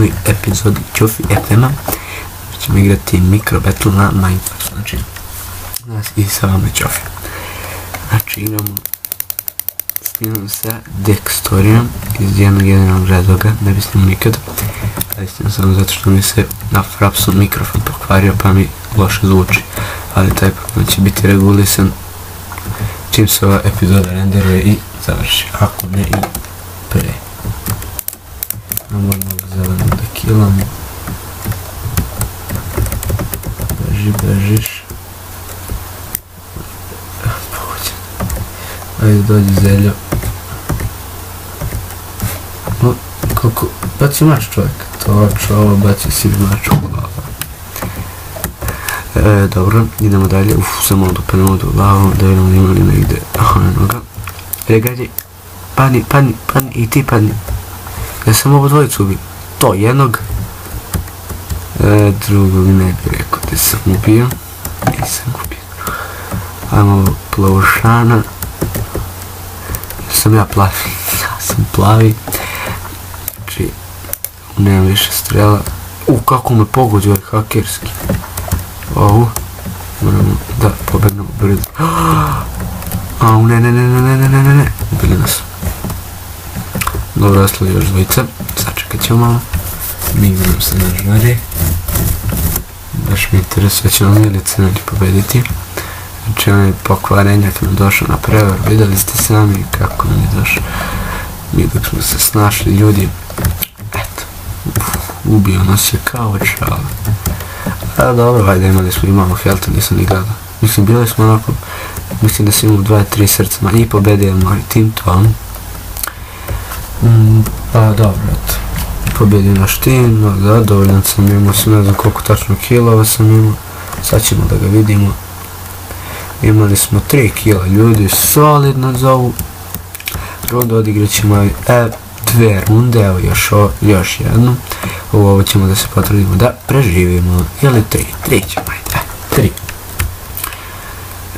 jednoj epizodi Ćofi FM-a. Ćemo igrati Micro Battle na Minecraft, znači nas i sa vama Ćofi. Znači snimam sa Dextorijom iz jednog jedinog razloga, ne bi snimao nikad. Snimam samo zato što mi se na Frapsu mikrofon pokvario pa mi loše zvuči, ali taj problem će biti regulisan čim se ova epizoda renderuje i završi, ako ne i pre. Moramo zeleno da kilamo. Bežiš. Ajde dođi zeljo. Koliko... Baci mač čovjek. Ovo baci si mač u glavu. Dobro, idemo dalje. Samo da penemo do glavu, da vidimo da imali negdje onoga. Gađaj, padni i ti padni. Ja sam ovo dvojicu ubio. To jednog. Drugog ne bi rekao da sam ubio. Nisam ubio. Ajmo ovo plovušana. Sam ja plavi. Ja sam plavi. Znači, nemam više strela. Kako me pogodio ovaj hakerski. Ovu. Moramo da pobegnemo brzo. Ne. Ubili nas. Dobro, ostali još dvojica. Sačekat ćemo malo. Mi igram se na žari. Baš mi interesuje, ćemo mi ili crnili pobediti. Znači onaj pokvarenjak nam došao na prevar. Vidjeli ste sami kako nam je došao. Mi dok smo se snašli ljudi. Eto. Ubio nas je kao čala. A dobro, hajde, imali smo i malo helta, nisam ni gledao. Mislim, bili smo onako, mislim da sam imao 2-3 srca manje i pobedio moj tim tom. Pa dobro, eto. Pobedio naš tim, zadovoljan sam, imao sam ne znam koliko tačno kilova sam imao. Sad ćemo da ga vidimo. Imali smo 3 kila ljudi, solidno za ovu rundu, odigrat ćemo 2 runde, evo još jednu. Ovo ćemo da se potrudimo da preživimo, ili 3 ćemo, ajde,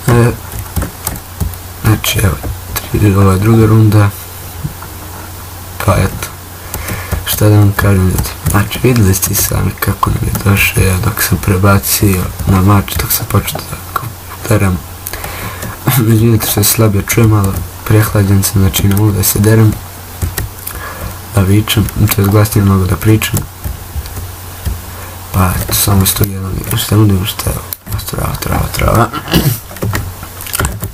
3. Znači evo, ovo je druga runda, pa eto, šta da vam kažem ljudi, znači vidjeli ste sami kako nam je došao, evo dok sam prebacio na mač, dok sam počeo da komputeram, vidite što se slabije čujem, ali prehlađen sam, znači ne mogu da se derem, da vičem, to je glasnije mnogo da pričam. Pa eto, samo iz tog jednog, šta mu da šta evo, trava.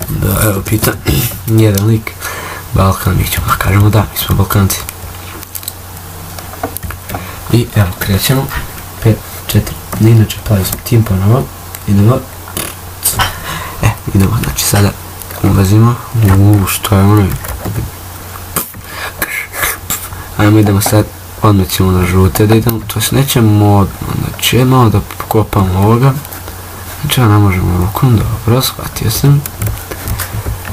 Da, evo pitan, jedan lik, Balkan, mi ćemo da kažemo da, mi smo Balkanci. I evo, krećemo, 5, 4, inače plavi smo tim ponovo, idemo, znači sada ulazimo, što je ono, ajmo idemo sad, odmah ćemo na žute da idemo, to se nećemo odmah, znači jedno da pokopamo ovoga, znači ne možemo rukom, dobro, shvatio sam,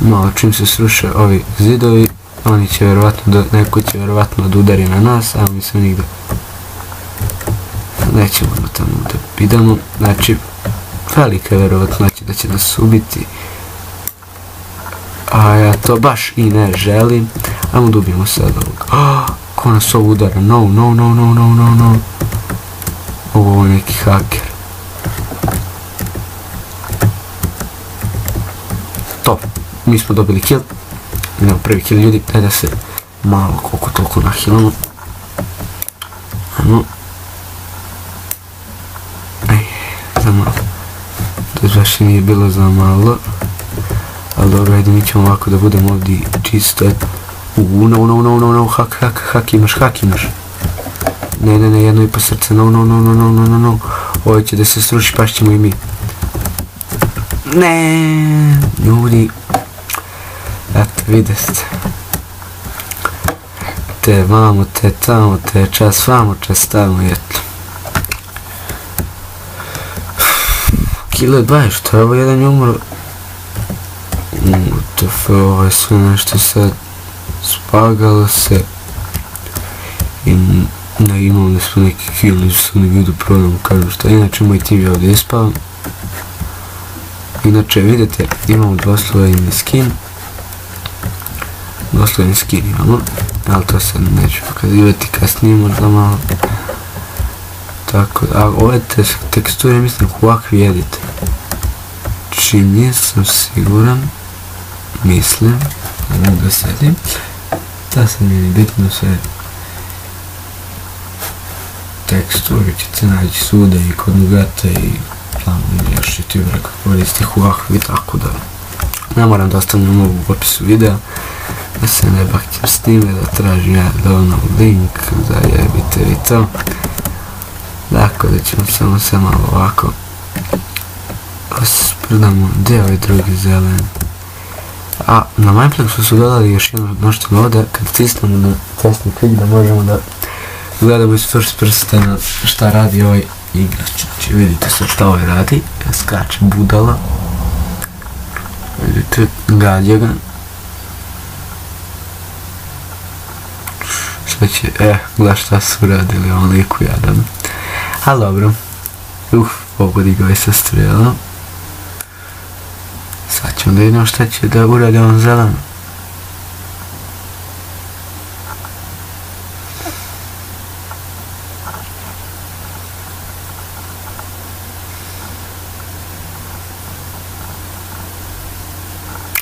malo čim se sruše ovi zidovi, oni će vjerovatno, neko će vjerovatno da udari na nas, a mi se nigde, nećemo tamo da idemo, znači, velika je vjerovatnoća da će nas ubiti, a ja to baš i ne želim, ajmo da ubijemo sad ovoga. Ko nas ovo udara, no. Ovo je neki haker. To, mi smo dobili kill. Idemo prvi kill ljudi, daj da se malo koliko toliko nahilamo. Ajmo. Za malo. To baš nije bilo za malo. Ali dobro, ajde mi ćemo ovako da budemo ovdje čisto. No, hak imaš. Ne, 1,5 srce, no. Ovo će da se sruši, pašćemo i mi. Ne, ljudi. Eto, videste. Te vamo, te tamo, te čas vamo, čas tamo, eto. Kilo 20, što je ovo jedan je umro. Ovo je sve nešto sad. Spagalo se i imali smo neki kill, neću sam ne vidio problem, kažem što, inače moj tim je ovdje ispao. Inače vidite, imamo dvoslojeni skin imamo, ali to sad neću pokazivati kasnije, možda malo, tako, a ove teksture mislim ovakvi edit. Či nisam siguran, mislim, ne mogu da sedim, da sam mi bitno sve teksture ćete naći svuda i kod Nugata i tamo još youtubera koji koristi ovakvi, tako da ne moram da ostavljam u opisu videa, da se ne baktim s time, da tražim ja dovoljno link, zajebite vi to. Dakle, da ćemo samo se malo ovako sprdamo gdje je ovaj drugi zelen. A na Mineplex su dodali još jedno mnoštvo ovdje, kad stisnemo na testni klik da možemo da gledamo iz first persona šta radi ovaj igrač. Znači vidite sad šta ovaj radi, skače budala. Vidite, gađa ga. Sve će, gleda šta su radili ovom liku jadan. Ali dobro, pogodi ga i sa strelom. Sad ćemo da vidimo šta će da uradi on zelen.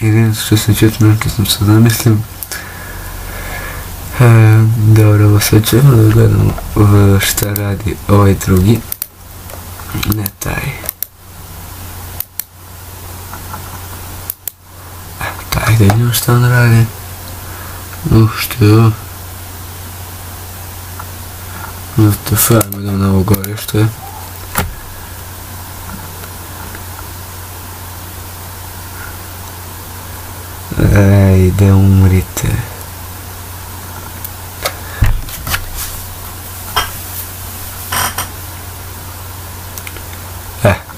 Idem što sam četvrno, što sam sad zamislim. Dobro, sad ćemo da gledamo šta radi ovaj drugi. Ne taj. Taj da vidimo šta on radi. Što je ovo? WTF, ajmo idem na ovo gore, što je? Ejde, umrite.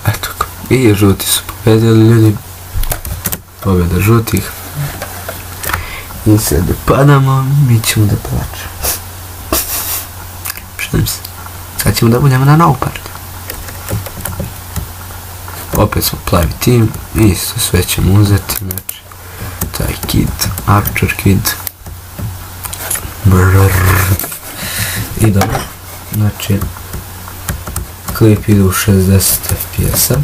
Eto, i žuti su pobedili ljudi. Pobjeda žutih. I sad da padamo, mi ćemo da plačemo. Šta mi se? Sad ćemo da budemo na novu partiju. Opet smo plavi tim, isto sve ćemo uzeti, znači taj kid, Archer kid. I dobro, znači klip ide u 60 fps-a.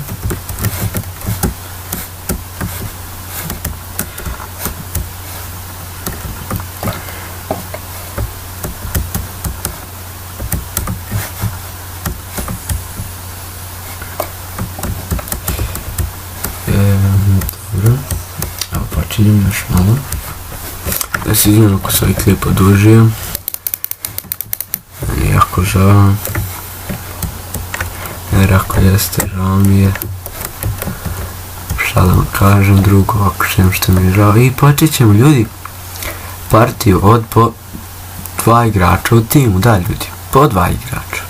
Dobro, evo počinjem još malo. Da se izvijem ako se ovaj klip odužio. Jako žao. Jer ako jeste, žao mi je. Šta da vam kažem drugo, ako što mi je žao. I počet ćemo ljudi partiju od po 2 igrača u timu, da ljudi, po 2 igrača.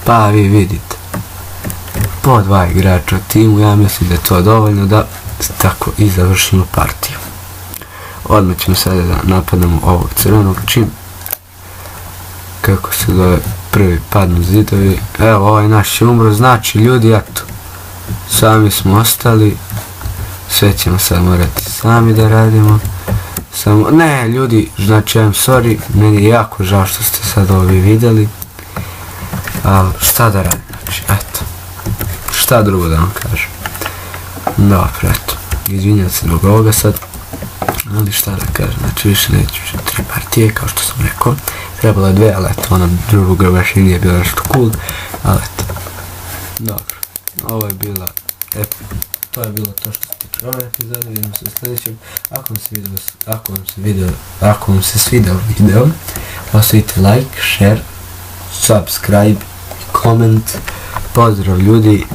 Pa vi vidite. Po 2 igrača u timu, ja mislim da je to dovoljno da tako i završimo partiju. Odmah ćemo sada da napadnemo ovog crvenog čim. Kako se zove, prvi padnu zidovi. Evo, ovaj naš je umro, znači ljudi, eto. Sami smo ostali. Sve ćemo sad morati sami da radimo. Samo, ne ljudi, znači I'm sorry, meni je jako žao što ste sad ovi vidjeli. Ali šta da radim, znači, eto. Šta drugo da vam kažem. Dobro, eto. Izvinjam se zbog ovoga sad. Ali šta da kažem, znači više neću 3 partije, kao što sam rekao. Trebalo je 2, ali eto, ona druga baš i nije bila nešto cool. Ali eto. Dobro. Ovo je bila... to je bilo to što se tiče ove epizode, vidimo se u sljedećem. Ako vam se svidao video, ostavite like, share, subscribe, comment. Pozdrav ljudi.